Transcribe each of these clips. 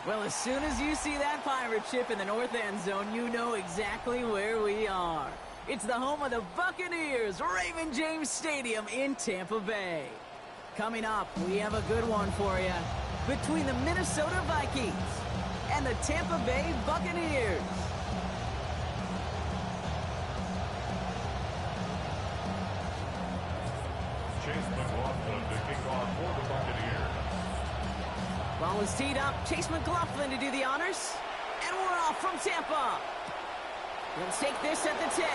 Well, as soon as you see that pirate ship in the north end zone, you know exactly where we are. It's the home of the Buccaneers, Raymond James Stadium in Tampa Bay. Coming up, we have a good one for you. Between the Minnesota Vikings and the Tampa Bay Buccaneers. Chase McLaughlin to kick off for the Buccaneers. Ball is teed up. Chase McLaughlin to do the honors. And we're off from Tampa. Let's take this at the 10.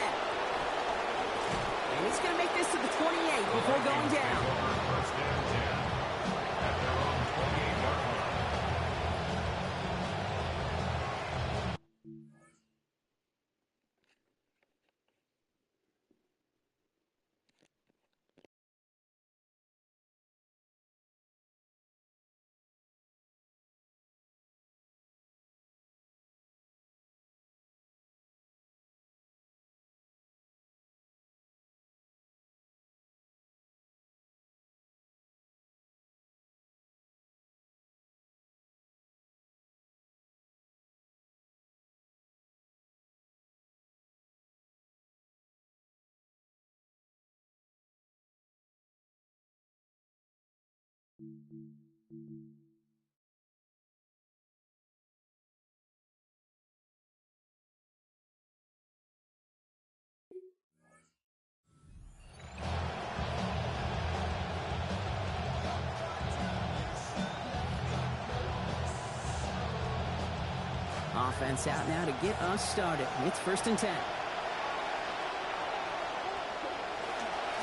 And he's going to make this to the 28 before going down. First and 10 at their own 28-yard line. Offense out now to get us started. It's first and 10.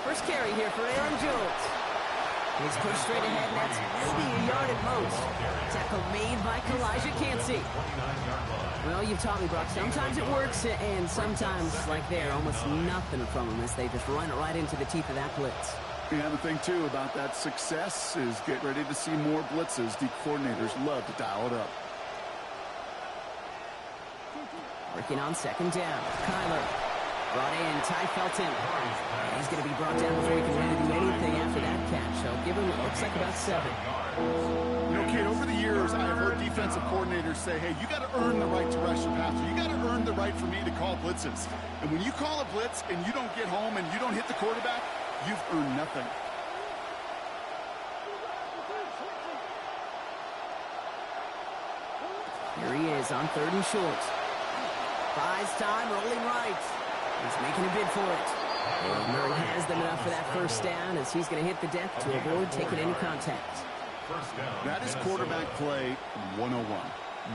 First carry here for Aaron Jones. He's pushed straight ahead, and that's maybe a yard at most. Tackle made by Kalijah Cansey. Well, you've taught me, Brock. Sometimes it works, and sometimes, like there, almost nothing from them as they just run it right into the teeth of that blitz. Yeah, the thing, too, about that success is get ready to see more blitzes. The coordinators love to dial it up. Working on second down. Kyler brought in Ty Felton. He's going to be brought down before he can really do anything after that catch. So give him, it looks like about 7. You know, kid, over the years, I've heard defensive coordinators say, hey, you got to earn the right to rush your passer. You got to earn the right for me to call blitzes. And when you call a blitz and you don't get home and you don't hit the quarterback, you've earned nothing. Here he is on 3rd and short. Buys time, rolling right. He's making a bid for it. And Murray has them enough for that first down as he's going to hit the deck to avoid taking any contact. That is quarterback play 101.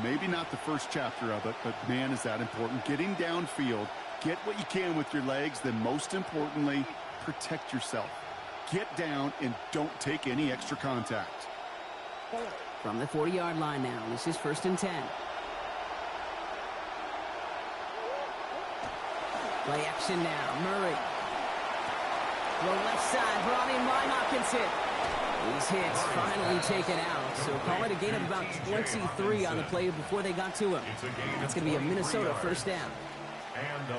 Maybe not the first chapter of it, but man, is that important. Getting downfield, get what you can with your legs, then most importantly, protect yourself. Get down and don't take any extra contact. From the 40-yard line now, this is first and 10. Play action now, Murray. The left side, brought in by Hockenson. These hits finally taken out, so call it a gain of about 23 on the play before they got to him. That's going to be a Minnesota first down.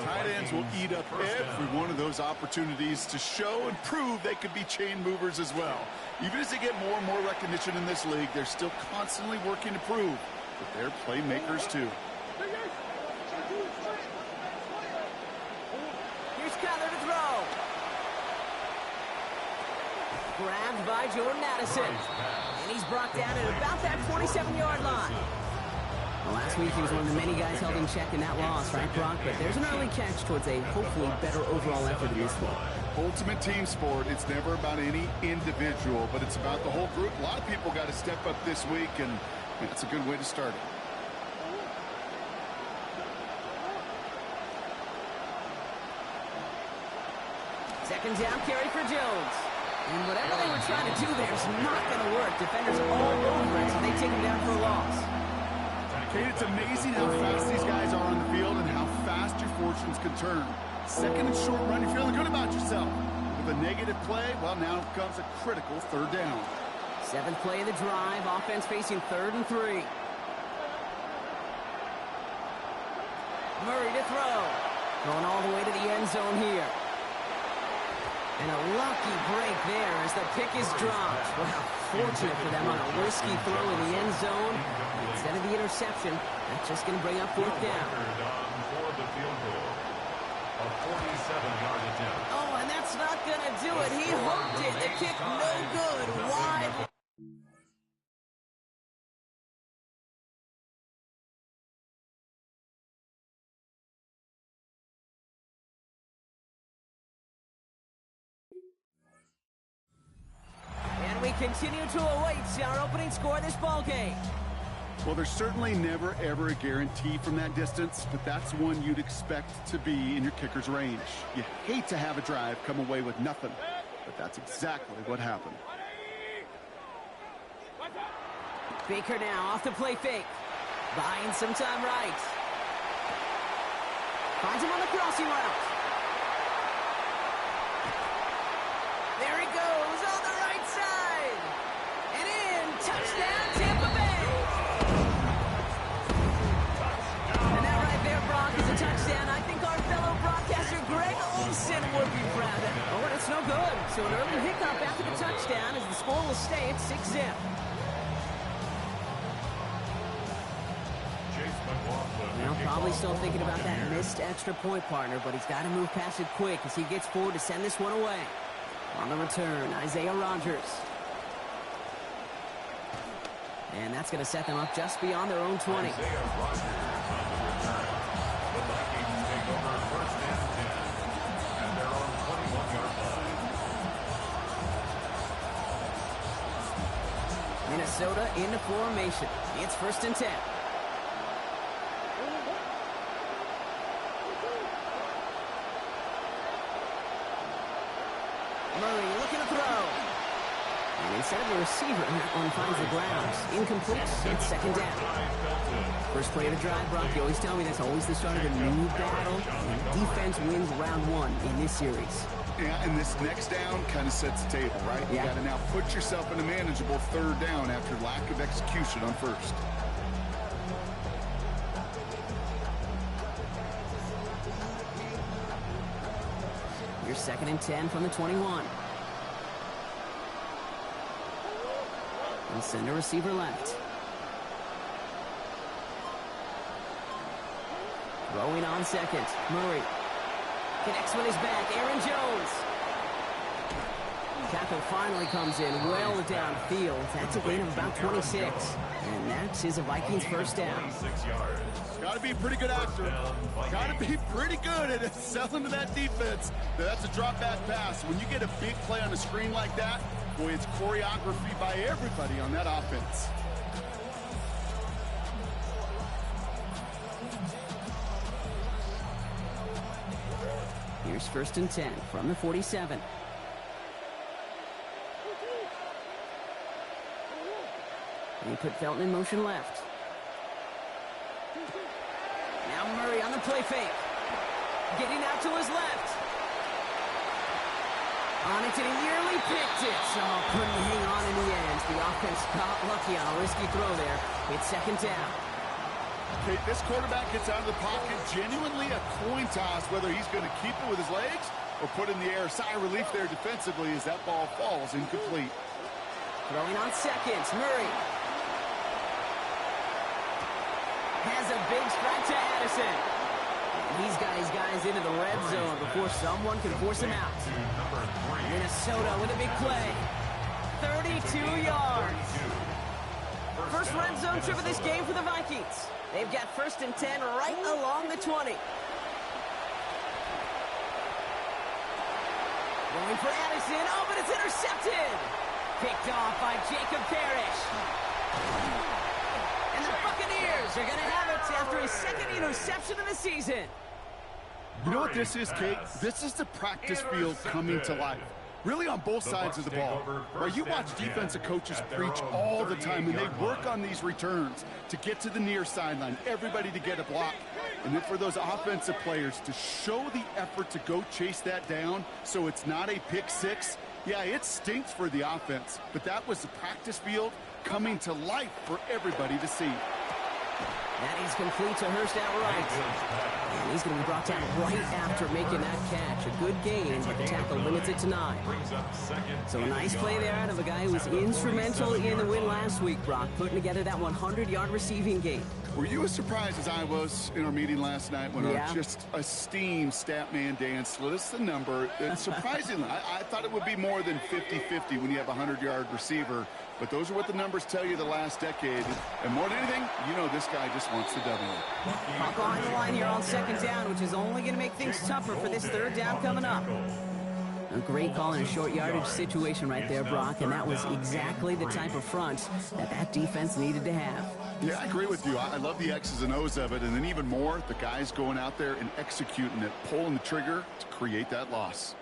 Tight ends will eat up every one of those opportunities to show and prove they could be chain movers as well. Even as they get more and more recognition in this league, they're still constantly working to prove that they're playmakers too. Here's Kyler to throw. Grabbed by Jordan Addison. And he's brought down at about that 47-yard line. Well, last week he was one of the many guys held in check in that loss, right, Brock? But there's an early catch towards a hopefully better overall effort in this one. Ultimate team sport. It's never about any individual, but it's about the whole group. A lot of people got to step up this week, and it's a good way to start it. Second down carry for Jones. And whatever they were trying to do there is not going to work. Defenders all over it, so they take him down for a loss. Kate, it's amazing how fast these guys are on the field and how fast your fortunes can turn. Second and short run, you're feeling good about yourself. With a negative play, well, now comes a critical third down. 7th play of the drive, offense facing 3rd and 3. Murray to throw. Going all the way to the end zone here. And a lucky break there as the pick is dropped. Wow, unfortunate for them on a risky throw in the end zone. Instead of the interception, that's just going to bring up fourth down. For the field goal. A 47-yard attempt. Oh, and that's not going to do it. He hooked it. The kick no good. Wide. And we continue to await our opening score of this ball game. Well, there's certainly never, ever a guarantee from that distance, but that's one you'd expect to be in your kicker's range. You hate to have a drive come away with nothing, but that's exactly what happened. Baker now off the play fake. Buying some time right. Finds him on the crossing route. There he goes on the right side. And in. Touchdown, Tampa Bay. And that right there, Brock, is a touchdown. I think our fellow broadcaster Greg Olsen would be proud of. Oh, and it's no good. So an early hiccup after the touchdown as the score will stay at 6-0. Now probably still thinking about that missed extra point, partner, but he's got to move past it quick as he gets forward to send this one away. On the return, Isaiah Rodgers. And that's going to set them up just beyond their own 20. Isaiah Rodgers on the return. The Vikings take over first and 10 and their own 21-yard line. Minnesota into formation. It's first and 10. Murray looking to throw. And instead of a receiver, that one finds the ground. Incomplete. It's second down. First play of the drive, Brock. You always tell me that's always the start of a new battle. And defense wins round one in this series. Yeah, and this next down kind of sets the table, right? You got to now put yourself in a manageable third down after lack of execution on first. Here's second and 10 from the 21. And send a receiver left. Throwing on second. Murray connects with his back. Aaron Jones. Tackle finally comes in well downfield. That's a gain of about 26. And that is a Vikings first down. 26 yards. Got to be a pretty good actor. Got to be pretty good at selling to that defense. That's a drop back pass. When you get a big play on a screen like that, boy, it's choreography by everybody on that offense. Here's first and 10 from the 47. And he put Felton in motion left. Now Murray on the play fake. Getting out to his left. On it, and he nearly picked it. Oh, couldn't hang on in the end. The offense got lucky on a risky throw there. It's second down. Okay, this quarterback gets out of the pocket. Genuinely a coin toss whether he's going to keep it with his legs or put in the air. Sigh of relief there defensively as that ball falls incomplete. Throwing on seconds, Murray. Has a big strike to Addison. He's got his guys into the red zone before someone can force him out. Minnesota with a big play. 32 yards. First red zone trip of this game for the Vikings. They've got first and 10 right along the 20. Going for Addison. Oh, but it's intercepted. Picked off by Jacob Parrish. And the Buccaneers are going to have it after his second interception of the season. You know what this is, Kate? This is the practice field coming to life. Really on both sides of the ball. Where you watch defensive coaches preach all the time, and they work on these returns to get to the near sideline, everybody to get a block. And then for those offensive players to show the effort to go chase that down so it's not a pick six. Yeah, it stinks for the offense, but that was the practice field coming to life for everybody to see. That is complete to Hurst outright. And he's going to be brought down right after making that catch. A good gain, but the tackle limits it to 9. So a nice play there out of a guy who was instrumental in the win last week, Brock, putting together that 100-yard receiving game. Were you as surprised as I was in our meeting last night when our just esteemed stat man Dan slid us the number? Surprisingly, I thought it would be more than 50-50 when you have a 100-yard receiver. But those are what the numbers tell you the last decade. And more than anything, you know this guy just wants the W. Hawk on the line here on second down, which is only going to make things tougher for this third down coming up. A great call in a short yardage situation right there, Brock, and that was exactly the type of front that defense needed to have. Yeah, I agree with you. I love the X's and O's of it, and then even more, the guys going out there and executing it, pulling the trigger to create that loss.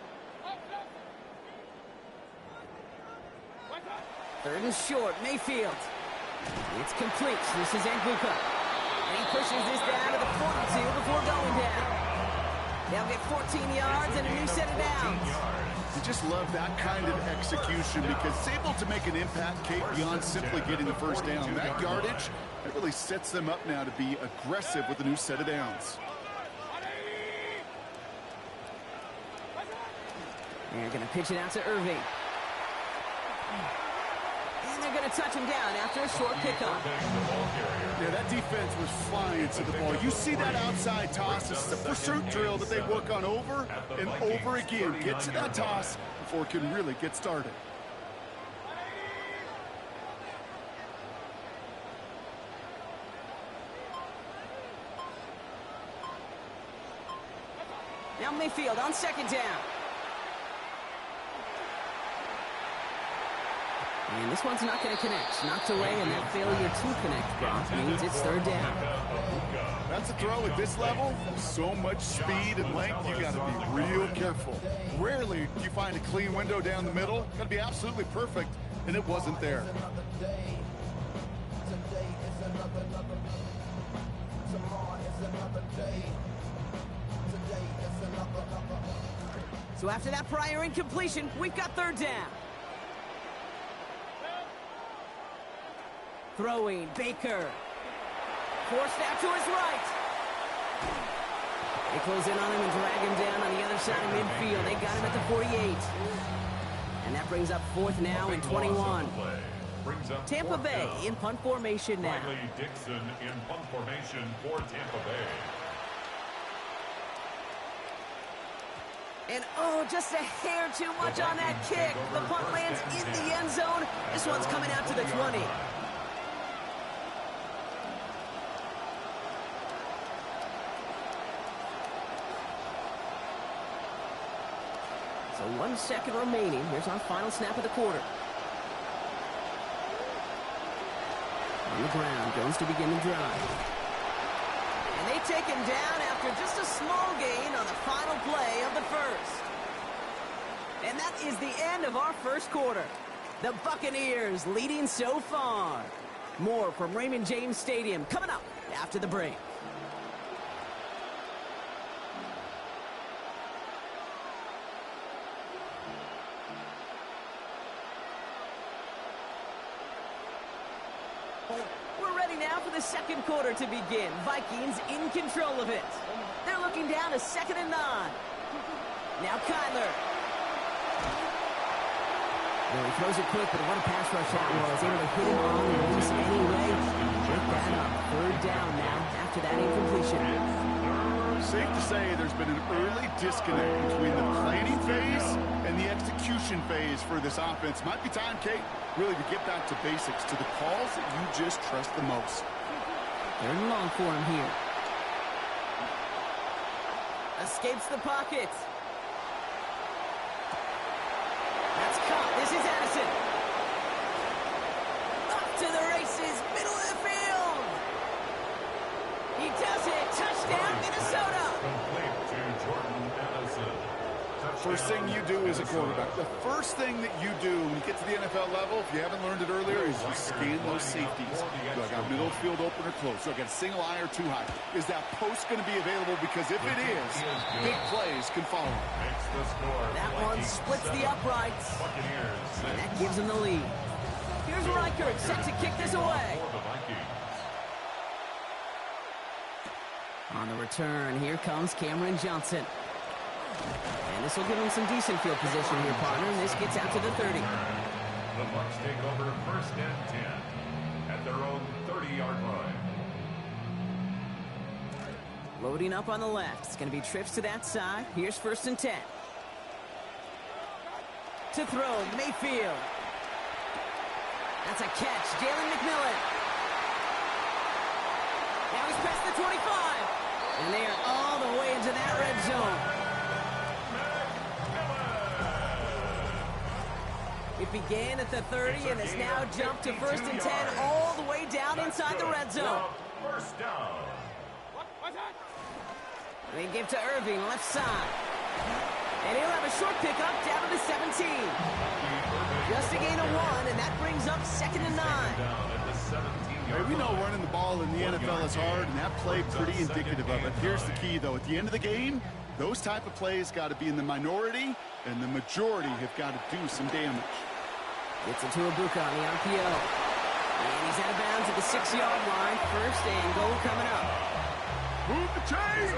Third and short, Mayfield. It's complete. This is Nguka. And he pushes this down to the 42 before going down. They'll get 14 yards and a new set of downs. You just love that kind of execution because it's able to make an impact, Kate, beyond simply getting the first down. That yardage, that really sets them up now to be aggressive with a new set of downs. They're going to pitch it out to Irving. And they're going to touch him down after a short pickup. Yeah, that defense was flying to the ball. You see that outside toss. This is a pursuit drill that they work on over and over again. Get to that toss before it can really get started. Now Mayfield on second down. And this one's not going to connect. Knocked away, and that failure to connect, Brock, means it's third down. That's a throw at this level. So much speed and length, you got to be real careful. Rarely do you find a clean window down the middle. Got to be absolutely perfect, and it wasn't there. So after that prior incompletion, we've got third down. Throwing, Baker. Forced out to his right. They close in on him and drag him down on the other side of midfield. They got him at the 48. And that brings up fourth now and 21. Tampa Bay in punt formation now. Riley Dixon in punt formation for Tampa Bay. And oh, just a hair too much on that kick. The punt lands in the end zone. This one's coming out to the 20. So 1 second remaining. Here's our final snap of the quarter. On the ground, Jones to begin the drive. And they take him down after just a small gain on the final play of the first. And that is the end of our first quarter. The Buccaneers leading so far. More from Raymond James Stadium coming up after the break. We're ready now for the second quarter to begin. Vikings in control of it. They're looking down to 2nd and 9. Now Kyler. Well, he throws it quick, but what a pass rush that was. Able to hit him on the release anyway. Pick that up. Third down now after that incompletion. Safe to say there's been an early disconnect between the planning phase and the execution phase for this offense. Might be time, Kate, really to get back to basics, to the calls that you just trust the most. Third and long for him here. Escapes the pocket. That's caught. This is Addison. Up to the races. Middle of the field. He does it. Touchdown, Minnesota. Complete to Jordan Addison. First thing you do as a quarterback, the first thing that you do when you get to the NFL level, if you haven't learned it earlier, is you scan those safeties. Do I got middle field open or close? Do I got a single eye or too high? Is that post going to be available? Because if it is, big plays can follow. Makes the score. That one splits the uprights. Buccaneers. And that gives him the lead. Here's Reichert set to kick this away. For the Vikings. On the return, here comes Cameron Johnson. And this will give him some decent field position here, partner. And this gets out to the 30. The Bucs take over first and 10 at their own 30-yard line. Loading up on the left. It's going to be trips to that side. Here's first and 10. To throw, Mayfield. That's a catch, Jalen McMillan. Now he's past the 25. And they are all the way into that red zone. It began at the 30 and has now jumped to first and 10 all the way down inside the red zone. First down. They give to Irving, left side. And he'll have a short pickup down to the 17. Just a gain of 1, and that brings up second and 9. Hey, we know running the ball in the NFL is hard, and that play pretty indicative of it. Here's the key, though. At the end of the game, those type of plays got to be in the minority, and the majority have got to do some damage. Gets it to Ibuka on the RPO. And he's out of bounds at the 6-yard line. First and goal coming up. Move the chains!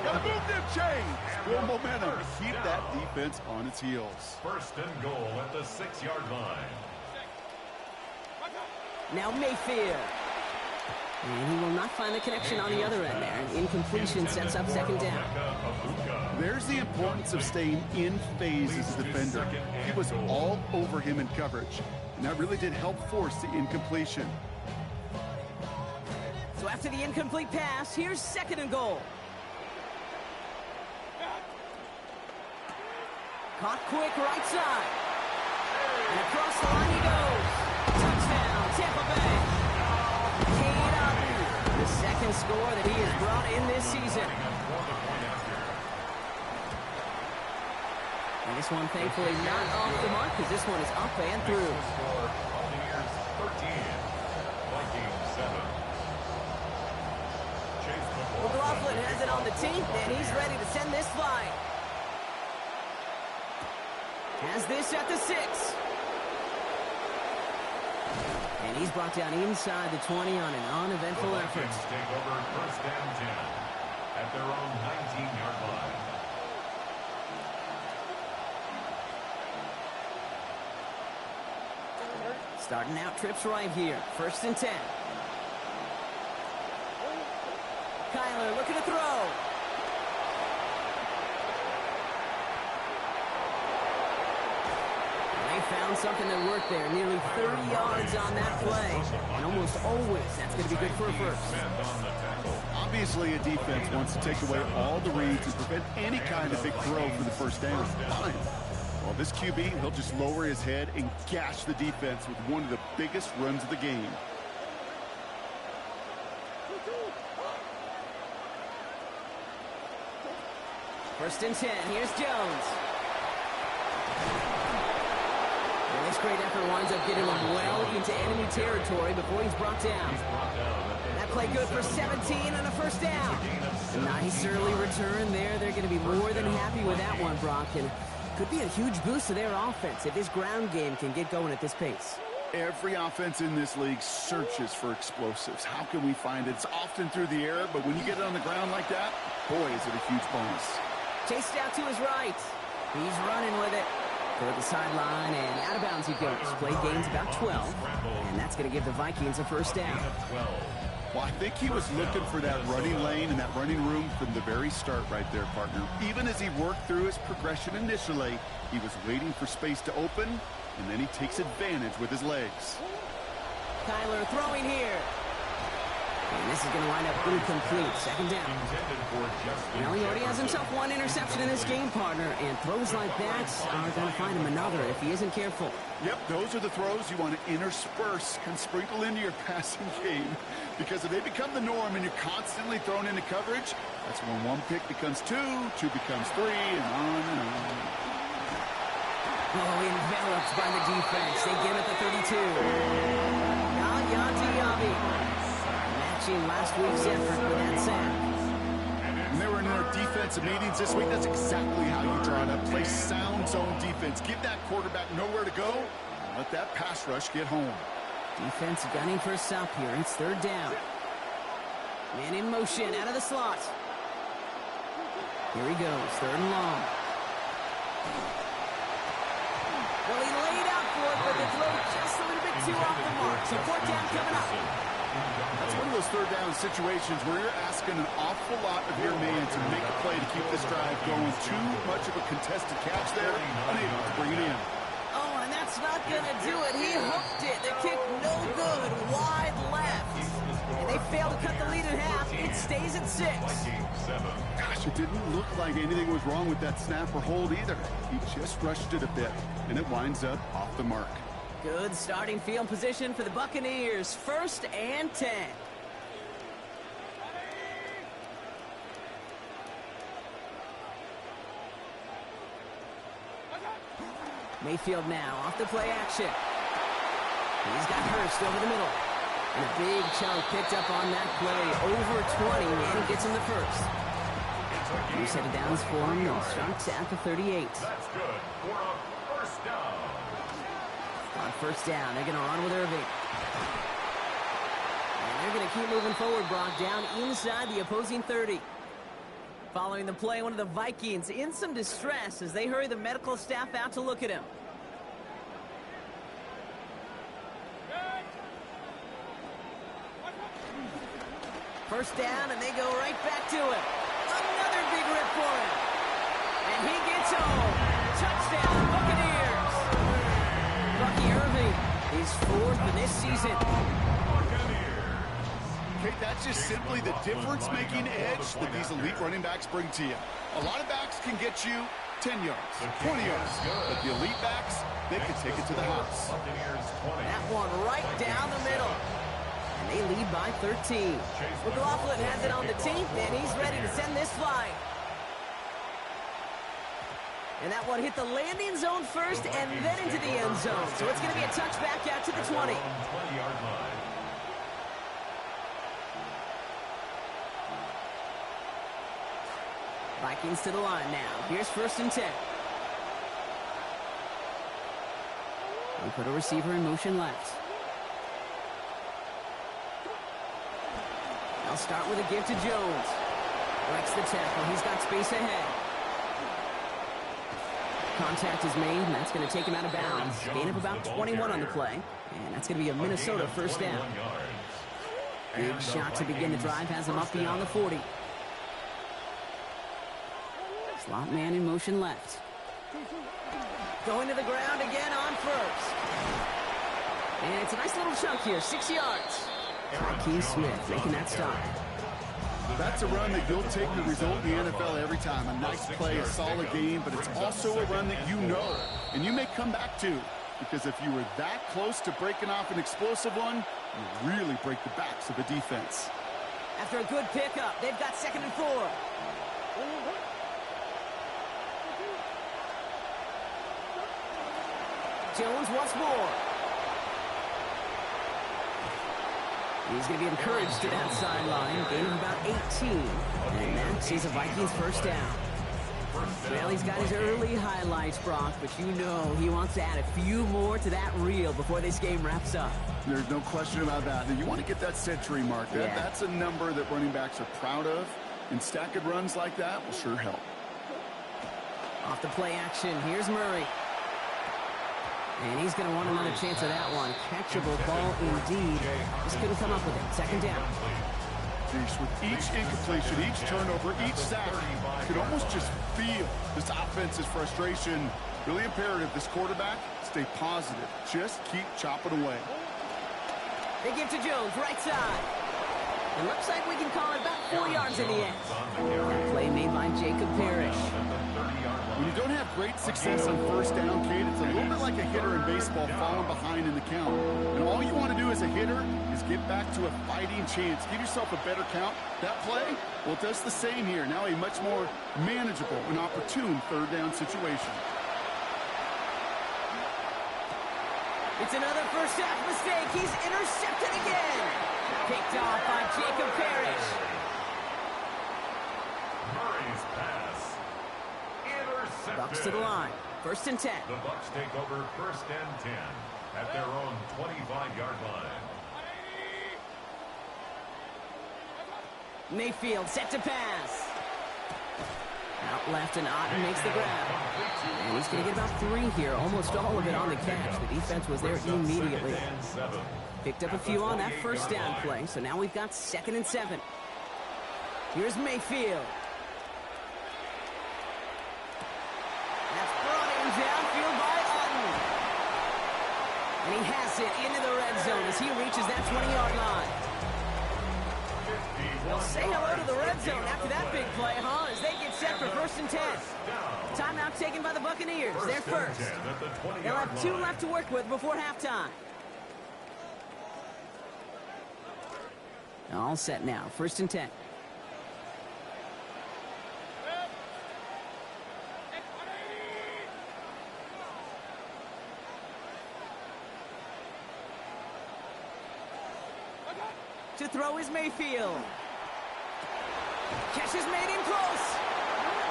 Gotta move them chains! Build momentum. Keep that defense on its heels. First and goal at the 6-yard line. Now Mayfield. And he will not find the connection on the other end there. An incompletion sets up second down. There's the importance of staying in phase as a defender. He was all over him in coverage, and that really did help force the incompletion. So after the incomplete pass, here's second and goal. Caught quick right side. And across the line he goes. Touchdown, Tampa Bay. Cade Otton, the second score that he has brought in this season. And this one, thankfully, not off the mark, because this one is up and through. McLaughlin has it on the team, and he's ready to send this flying. Has this at the 6. And he's brought down inside the 20 on an uneventful effort. Take over first and 10 at their own 19-yard line. Starting out trips right here. First and 10. Kyler looking to throw. They found something that worked there. Nearly 30 yards on that play. And almost always that's going to be good for a first. Obviously, a defense wants to take away all the reads and prevent any kind of big throw for the first down. Fine. Well, this QB, he'll just lower his head and gash the defense with one of the biggest runs of the game. First and 10. Here's Jones. And this great effort winds up getting him well into enemy territory before he's brought down. That play good for 17 and a first down. A nice early return there. They're going to be more than happy with that one, Brock. And could be a huge boost to their offense if this ground game can get going at this pace. Every offense in this league searches for explosives. How can we find it? It's often through the air, but when you get it on the ground like that, boy, is it a huge bonus. Chased out to his right. He's running with it. Toward the sideline, and out of bounds he goes. Play gains about 12, and that's going to give the Vikings a first down. Well, I think he was looking for that running lane and that running room from the very start right there, partner. Even as he worked through his progression initially, he was waiting for space to open, and then he takes advantage with his legs. Kyler throwing here. And this is going to wind up incomplete. Second down. Well, he already has himself one interception in this game, partner, and throws like that are going to find him another if he isn't careful. Yep, those are the throws you want to intersperse and sprinkle into your passing game, because if they become the norm and you're constantly thrown into coverage, that's when one pick becomes two, two becomes three, and on and on. Oh, enveloped by the defense. They give it the 32. Yaya Diaby. Matching last week's effort with that sack. When they were in their defensive meetings this week, that's exactly how you draw it up. Play sound zone defense. Give that quarterback nowhere to go. And let that pass rush get home. Defense gunning for a stop here. It's third down. Man in motion, out of the slot. Here he goes, 3rd and long. Well, he laid out for it, but the throw just a little bit too off the mark. So 4th down coming up. That's one of those 3rd down situations where you're asking an awful lot of your man to make a play to keep this drive going. Too much of a contested catch there, unable to bring it in. Oh, and that's not going to do it. He hooked it. The kick no good, wide left. And they fail to cut the lead in half. It stays at 6. Gosh, it didn't look like anything was wrong with that snap or hold either. He just rushed it a bit, and it winds up off the mark. Good starting field position for the Buccaneers. 1st and 10. Mayfield now off the play action. He's got Hurst over the middle. And a big chunk picked up on that play. Over 20, and he gets him the first. New set of downs for him. He starts at the 38. That's good for a first down. On 1st down, they're going to run with Irving. And they're going to keep moving forward, Brock, down inside the opposing 30. Following the play, one of the Vikings in some distress as they hurry the medical staff out to look at him. First down, and they go right back to him. Another big rip for him. And he gets home. Touchdown, Buccaneers. Bucky Irving is 4th in this season. Okay, that's just simply the difference-making edge that these elite running backs bring to you. A lot of backs can get you 10 yards, 20 yards, but the elite backs, they can take it to the house. That one right down the middle. And they lead by 13. McLaughlin has it on the team, and he's ready to send this flying. And that one hit the landing zone first and then into the end zone. So it's going to be a touchback out to the 20. Vikings to the line now. Here's 1st and 10. We put a receiver in motion left. I'll start with a give to Jones. Breaks the tackle. He's got space ahead. Contact is made, and that's going to take him out of bounds. Gain of about 21 on the play. And that's going to be a Minnesota 1st down. Big shot to begin the drive has him up beyond the 40. Slot man in motion left. Going to the ground again on 1st. And it's a nice little chunk here, 6 yards. Keith Smith making that stop. That's a run that you'll take the result in the NFL every time. A nice play, a solid game, but it's also a run that you know, and you may come back to, because if you were that close to breaking off an explosive one, you really break the backs of the defense. After a good pickup, they've got 2nd and 4. Jones once more. He's going to be encouraged to that sideline. Gain of about 18. And that sees a Vikings 1st down. Well, he's got his early highlights, Brock, but you know he wants to add a few more to that reel before this game wraps up. There's no question about that. You want to get that century mark. Yeah. That's a number that running backs are proud of, and stacking runs like that will sure help. Off the play action, here's Murray. And he's going to want another chance at that one. Catchable ball indeed. Just couldn't come up with it. 2nd down. With each incompletion, each turnover, each sack, you can almost just feel this offense's frustration. Really imperative, this quarterback, stay positive. Just keep chopping away. They give to Jones, right side. It looks like we can call it about 4 yards in the end. Play made by Jacob Parrish. When you don't have great success on 1st down, Kate, it's a little bit like a hitter in baseball falling behind in the count. And all you want to do as a hitter is get back to a fighting chance. Give yourself a better count. That play, well, it does the same here. Now a much more manageable and opportune 3rd down situation. It's another first half mistake. He's intercepted again. Picked off by Jacob Parrish. Murray's pass. Intercepted. Bucks to the line. 1st and 10. The Bucks take over 1st and 10 at their own 25-yard line. Mayfield set to pass. Out left, and Otten makes the grab. And he's going to get about 3 here, almost all of it on the catch. The defense was there immediately. Picked up a few on that first down play, so now we've got 2nd and 7. Here's Mayfield. That's brought in downfield by Otten. And he has it into the red zone as he reaches that 20-yard line. They'll say hello to the red zone after that big play, huh? As they get set for 1st and 10. Timeout taken by the Buccaneers. They're first. They'll have 2 left to work with before halftime. All set now. 1st and 10. To throw is Mayfield. Catch is made in close.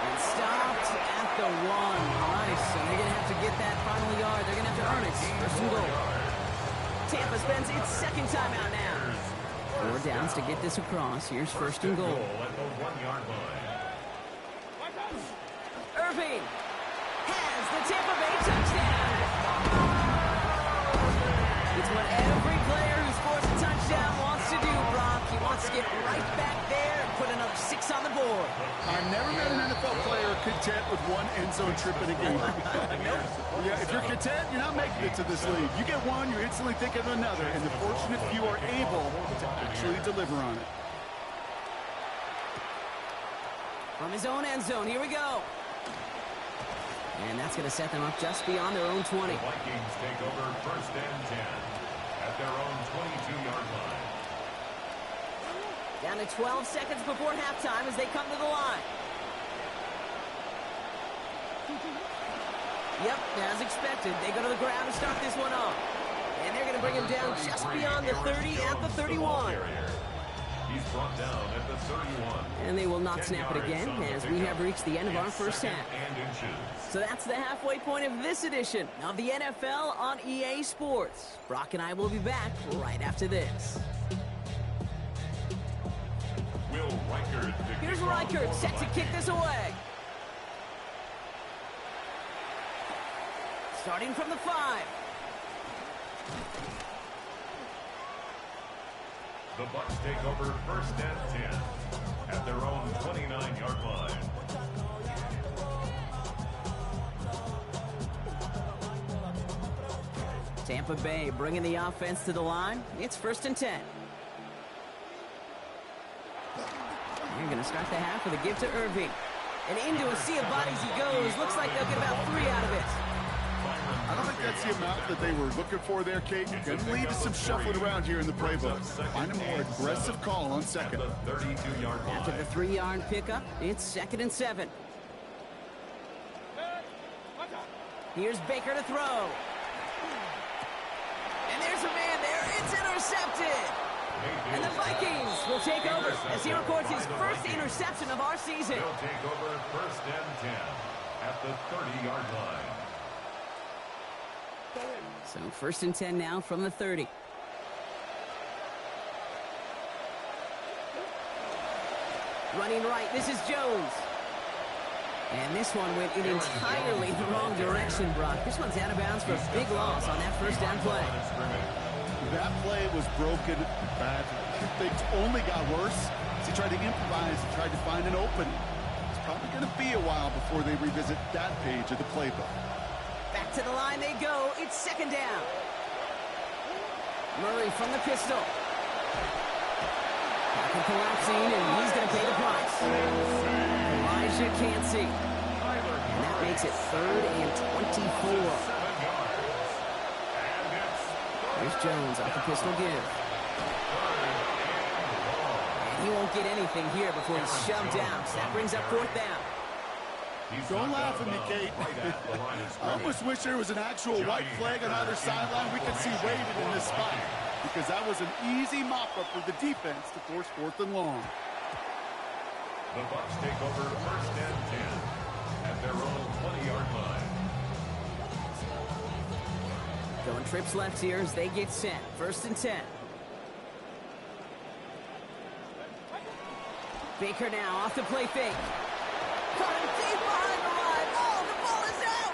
And stopped at the 1. Nice. And they're going to have to get that final yard. They're going to have to earn it. 1st and goal. Tampa spends its 2nd timeout now. 4 downs to get this across. Here's 1st and goal. Irving has the Tampa Bay touchdown. It's what every player who scores a touchdown wants to do, Brock. He wants to get right back there and put another 6 on the board. I've never met an NFL player content with 1 end zone trip in a game. Yeah, if you're content, you're not making it to this league. You get 1, you're instantly thinking of another, and the fortunate few are able to actually deliver on it. From his own end zone, here we go. And that's going to set them up just beyond their own 20. The Vikings take over 1st and 10 at their own 22-yard line. Down to 12 seconds before halftime as they come to the line. Yep, as expected, they go to the ground to start this one off. And they're going to bring him down just beyond the 30 at the 31. He's brought down at the 31. And they will not snap it again as we have reached the end of our first half. So that's the halfway point of this edition of the NFL on EA Sports. Brock and I will be back right after this. Here's Reichert set to kick this away. Starting from the 5. The Bucs take over 1st and 10 at their own 29-yard line. Tampa Bay bringing the offense to the line. It's 1st and 10. They're going to start the half with a give to Irving. And into a sea of bodies he goes. Looks like they'll get about 3 out of it. I don't think that's the amount that they were looking for there, Kate. Going to lead to some shuffling around here in the playbook. Find a more aggressive call on 2nd. After the 3-yard pickup, it's 2nd and 7. Here's Baker to throw. And there's a man there. It's intercepted. And the Vikings will take over as he records his first interception of our season. He'll take over 1st and 10 at the 30-yard line. So 1st and 10 now from the 30. Running right, this is Jones. And this one went in entirely the wrong direction, Brock. This one's out of bounds for a big loss on that 1st down play. That play was broken badly. Things only got worse as he tried to improvise and tried to find an opening. It's probably going to be a while before they revisit that page of the playbook. Back to the line they go. It's 2nd down. Murray from the pistol. Pocket collapsing, and he's going to pay the price. Elijah can't see. And that makes it 3rd and 24. There's Jones off the pistol give. And he won't get anything here before he's shoved out. So that brings up 4th down. Don't laugh at me, Kate. I almost wish there was an actual white flag on either sideline we could see waving in this spot, because that was an easy mop-up for the defense to force 4th and long. The Bucs take over 1st and 10 at their own 20-yard line. Going trips left here as they get set. 1st and 10. Baker now off the play fake. Caught him deep behind the line. Oh, the ball is out!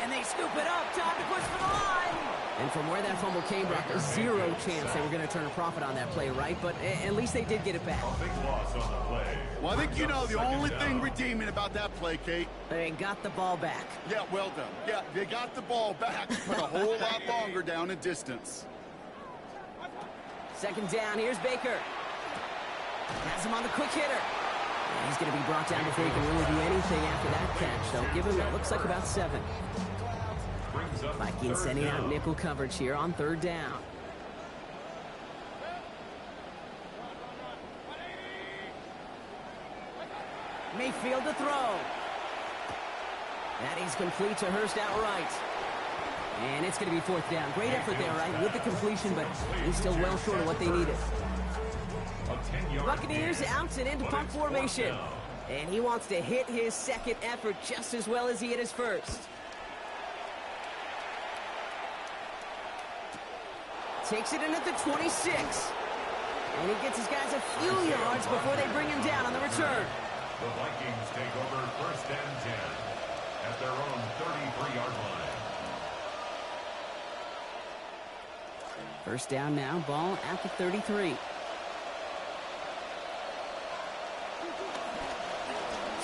And they scoop it up. Time to push for the line. And from where that fumble came, Brock, zero chance they were going to turn a profit on that play, right? But at least they did get it back. A big loss on the play. Well, I think you know the only thing redeeming about that play, Kate. They got the ball back. Yeah, well done. Yeah, they got the ball back, but a whole lot longer down in distance. Second down, here's Baker. Has him on the quick hitter. And he's going to be brought down before he can really do anything after that catch. They'll give him, it looks like about 7. Vikings sending out nickel coverage here on third down. Mayfield to throw. That is complete to Hurst outright. And it's going to be fourth down. Great effort there, right, with the completion, but he's still well short of what they needed. Buccaneers out and into punt formation. And he wants to hit his second effort just as well as he hit his first. Takes it in at the 26. And he gets his guys a few yards before they bring him down on the return. The Vikings take over first and 10 at their own 33-yard line. First down now, ball at the 33.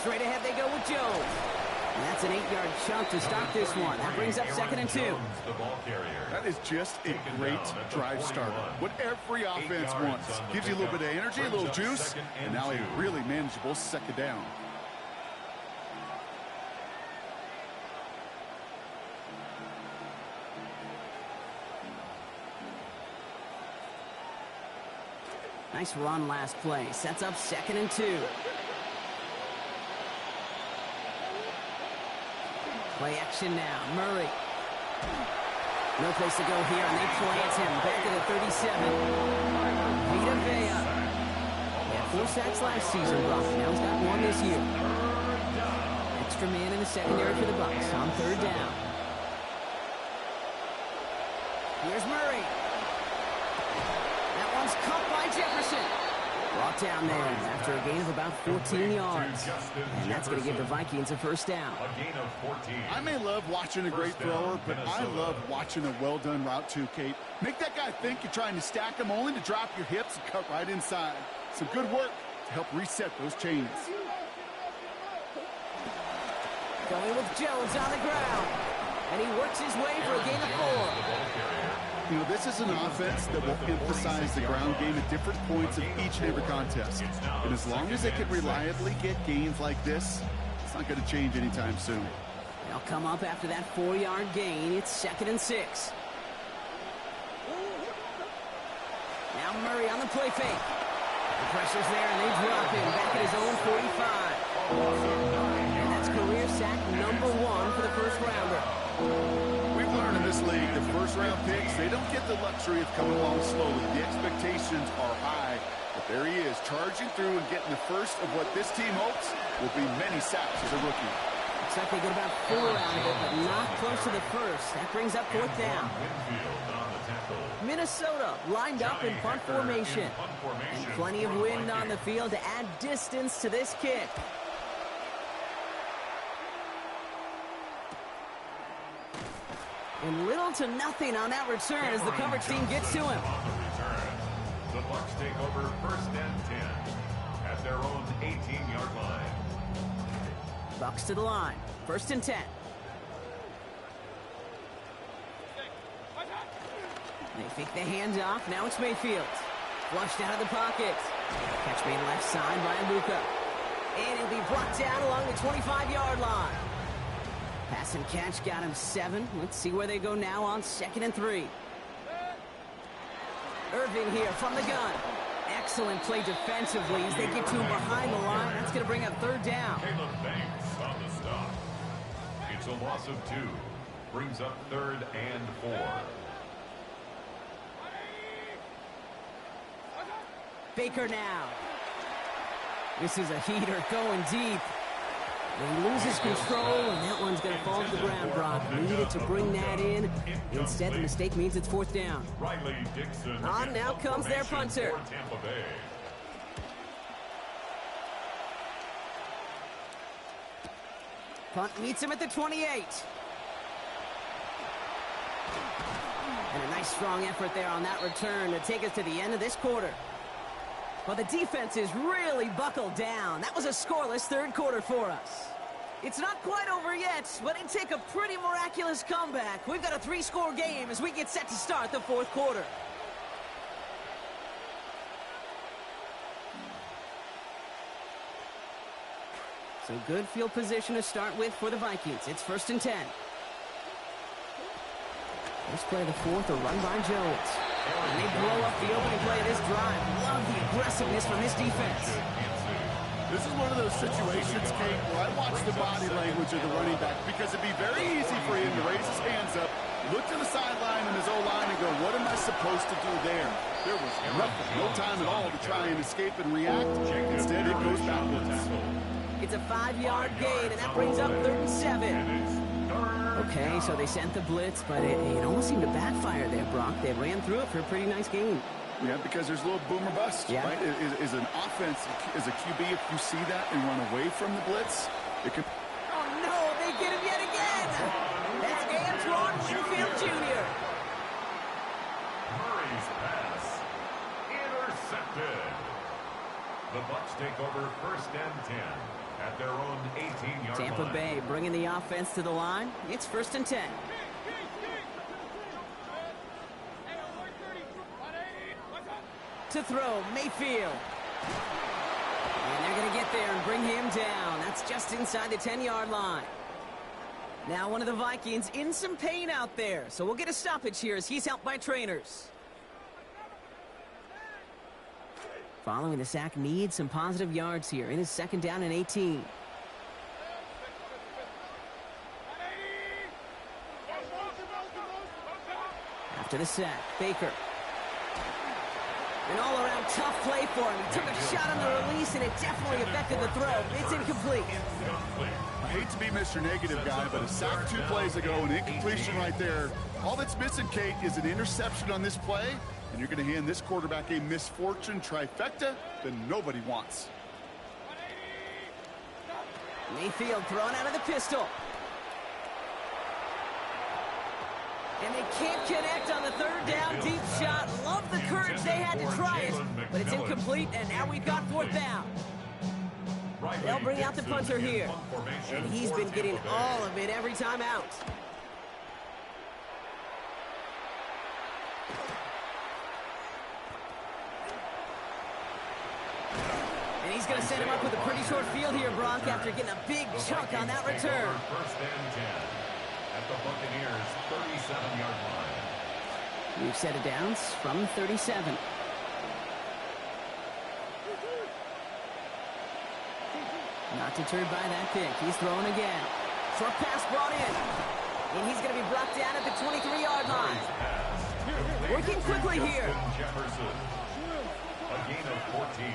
Straight ahead they go with Jones. And that's an 8-yard chunk to stop this one. That brings up second and 2. The ball carrier. That is just a great drive starter. What every offense wants. Gives you a little bit of energy, a little juice, and now a really manageable second down. Nice run last play. Sets up second and 2. Play action now. Murray. No place to go here, and they plant him back at the 37. Vita Vea. He had 4 sacks last season, Brock. Now he's got 1 this year. Extra man in the secondary for the Bucs on third down. Here's Murray. That one's caught by Jefferson. Brought down there after a gain of about 14 yards. And that's going to give the Vikings a first down. A gain of 14. I may love watching a great thrower, but I love watching a well-done route too, Kate. Make that guy think you're trying to stack him only to drop your hips and cut right inside. Some good work to help reset those chains. Going with Jones on the ground. And he works his way for a gain of 4. You know, this is an offense that will emphasize the ground game at different points of each and every contest. And as long as they can reliably get gains like this, it's not going to change anytime soon. They'll come up after that 4-yard gain. It's second and 6. Now Murray on the play fake. The pressure's there, and they drop him back at his own 45. And that's career sack number 1 for the first rounder. We've learned in this league that first-round picks, they don't get the luxury of coming along slowly. The expectations are high, but there he is, charging through and getting the first of what this team hopes will be many sacks as a rookie. Looks like they get about 4 out of it, but not close to the first. That brings up fourth down. Minnesota lined up in punt formation. And plenty of wind on the field to add distance to this kick. And little to nothing on that return as the coverage team gets to him. The Bucs take over first and 10 at their own 18-yard line. Bucs to the line. First and 10. They fake the handoff. Now it's Mayfield. Flushed out of the pocket. Catch made left side by Abuka. And he'll be brought down along the 25-yard line. Pass and catch got him 7. Let's see where they go now on second and 3. Irving here from the gun. Excellent play defensively as they get to him behind the line. That's going to bring up third down. Caleb Banks on the stop. It's a loss of 2. Brings up third and 4. Baker now. This is a heater going deep. He loses control, and that one's going to fall to the ground, Brock. Needed to bring that in. Instead, the mistake means it's fourth down. Riley Dixon. On now comes their punter. Punt meets him at the 28. And a nice strong effort there on that return to take us to the end of this quarter. Well, the defense is really buckled down. That was a scoreless third quarter for us. It's not quite over yet, but it'd take a pretty miraculous comeback. We've got a 3-score game as we get set to start the fourth quarter. So good field position to start with for the Vikings. It's 1st and 10. First play of the fourth, a run by Jones. And they blow up the opening play of this drive. Love the aggressiveness from this defense. This is one of those situations, Kate, where I watch the body language of the running back because it'd be very easy for him to raise his hands up, look to the sideline and his O-line and go, what am I supposed to do there? There was nothing, no time at all to try and escape and react. Instead, it goes backwards. It's a 5-yard gain, and that brings up 3rd and 7. Okay, so they sent the blitz, but it almost seemed to backfire there, Brock. They ran through it for a pretty nice gain. Yeah, because there's a little boomer bust, yeah. Right? Is an offense, as a QB, if you see that and run away from the blitz, it can... Oh, no, they get him yet again. That's Antoine Winfield Jr. Murray's pass. Intercepted. The Bucs take over 1st and 10 at their own 18-yard line. Tampa Bay bringing the offense to the line. It's 1st and 10. To throw, Mayfield. And they're going to get there and bring him down. That's just inside the 10-yard line. Now one of the Vikings in some pain out there. So we'll get a stoppage here as he's helped by trainers. Following the sack, needs some positive yards here. It is 2nd down and 18. After the sack, Baker. An all-around tough play for him. He took a shot on the release, and it definitely affected the throw. It's incomplete. I hate to be Mr. Negative guy, but a sack 2 plays ago, an incompletion right there. All that's missing, Kate, is an interception on this play, and you're going to hand this quarterback a misfortune trifecta that nobody wants. Mayfield thrown out of the pistol. And they can't connect on the 3rd down deep shot. Love the courage they had to try it, but it's incomplete, and now we've got 4th down. They'll bring out the punter here, and he's been getting all of it every time out. And he's going to set him up with a pretty short field here, Brock, after getting a big chunk on that return. 1st and 10 at the Buccaneers' 37-yard line. We've set it downs from 37. Not deterred by that pick. He's throwing again. Short pass brought in. And he's going to be brought down at the 23-yard line. Working quickly here. Jefferson. A gain of 14.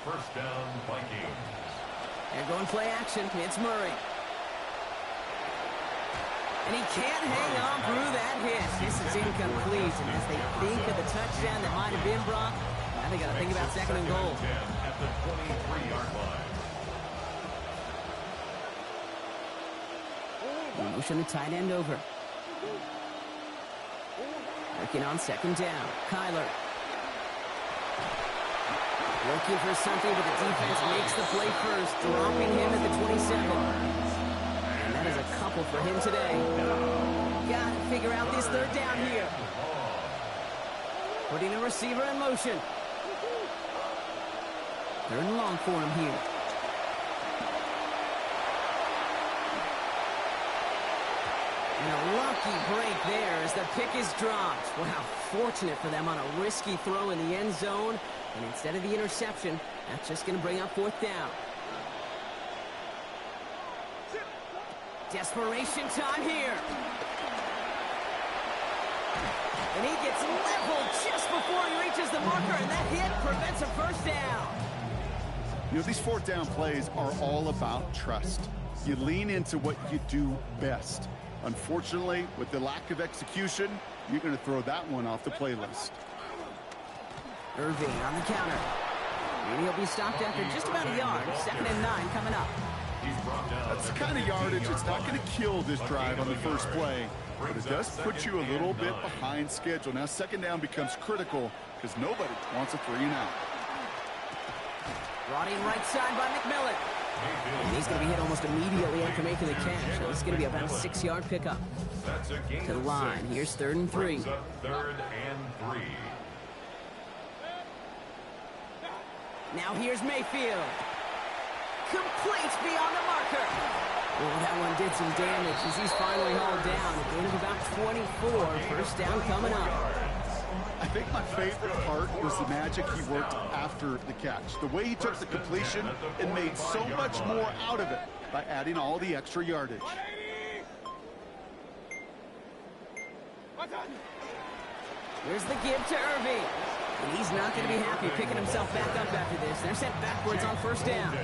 1st down, Vikings. They're going play action. It's Murray. And he can't hang on through that hit. This is incomplete. And as they think of the touchdown that might have been, Brock, now they got to think about 2nd and goal. At the 23-yard line. Motion the tight end over. Working on 2nd down. Kyler. Looking for something, but the defense makes the play first, dropping him at the 27. And that is a couple for him today. Got to figure out this 3rd down here. Putting a receiver in motion. 3rd and long for him here. And a lucky break there as the pick is dropped. Wow, fortunate for them on a risky throw in the end zone. And instead of the interception, that's just going to bring up 4th down. Desperation time here. And he gets leveled just before he reaches the marker, and that hit prevents a 1st down. You know, these 4th down plays are all about trust. You lean into what you do best. Unfortunately, with the lack of execution, you're going to throw that one off the playlist. Irving on the counter. And he'll be stopped after just about a yard. 2nd and 9 coming up. That's the kind of yardage. It's not going to kill this drive on the first play, but it does put you a little bit behind schedule. Now second down becomes critical because nobody wants a 3-and-out. Brought in right side by McMillan. And he's going to be hit almost immediately after making the catch. So it's going to be about a 6-yard pickup. To the line. Here's 3rd and 3. Now here's Mayfield. Complete beyond the marker. Oh, that one did some damage as he's finally hauled down. A gain of about 24. First down coming up. I think my favorite part was the magic he worked after the catch. The way he took the completion and made so much more out of it by adding all the extra yardage. Here's the give to Irving. And he's not going to be happy picking himself back up after this. They're sent backwards on first down.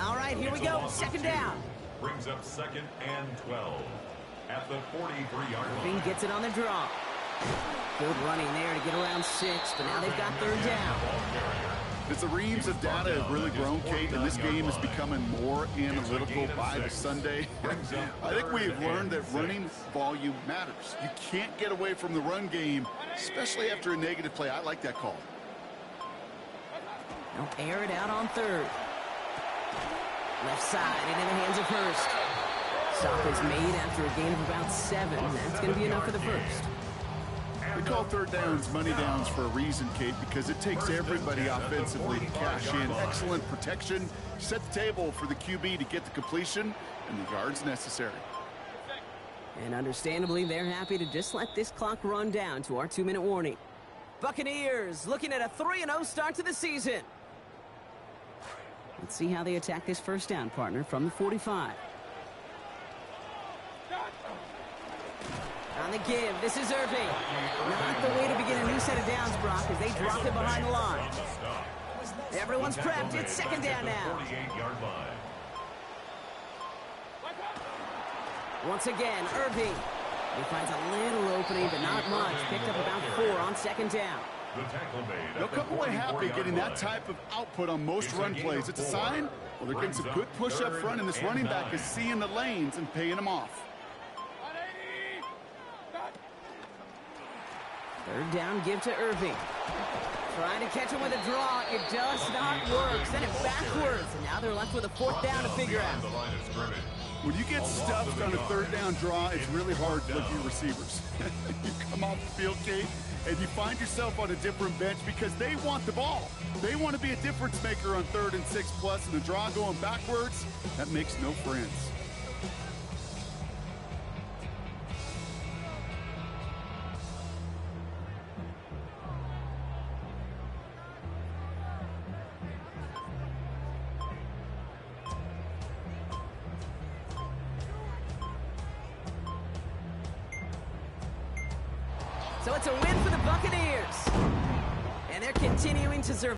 All right, here we go. Second down. Brings up 2nd and 12 at the 43-yard line. Irving gets it on the draw. Good running there to get around 6, but now they've got 3rd down. As the reams of data have really grown, Kate, and this game is becoming more analytical by the Sunday, I think we've learned that running volume matters. You can't get away from the run game, especially after a negative play. I like that call. They'll air it out on 3rd. Left side into the hands of Hurst. Stop is made after a gain of about 7. That's going to be enough for the first. We call 3rd downs money downs for a reason, Kate, because it takes everybody offensively to cash in. Excellent protection, set the table for the QB to get the completion and the yards necessary. And understandably, they're happy to just let this clock run down to our 2-minute warning. Buccaneers looking at a 3-0 start to the season. Let's see how they attack this first down, partner, from the 45. On the give, this is Irving. Not the way to begin a new set of downs, Brock, as they drop it behind the line. Everyone's prepped. It's 2nd down now. Once again, Irving. He finds a little opening, but not much. Picked up about 4 on 2nd down. They'll come away happy getting that type of output on most run plays. It's a sign, well, they're getting some good push up front, and this running back is seeing the lanes and paying them off. 3rd down, give to Irving. Trying to catch him with a draw. It does not work. Send it backwards. And now they're left with a 4th down to figure out. When you get stuffed on a 3rd down draw, it's really hard to look at your receivers. You come off the field, Kate, and you find yourself on a different bench because they want the ball. They want to be a difference maker on 3rd and 6 plus, and the draw going backwards, that makes no friends. So it's a win for the Buccaneers. And they're continuing to survive.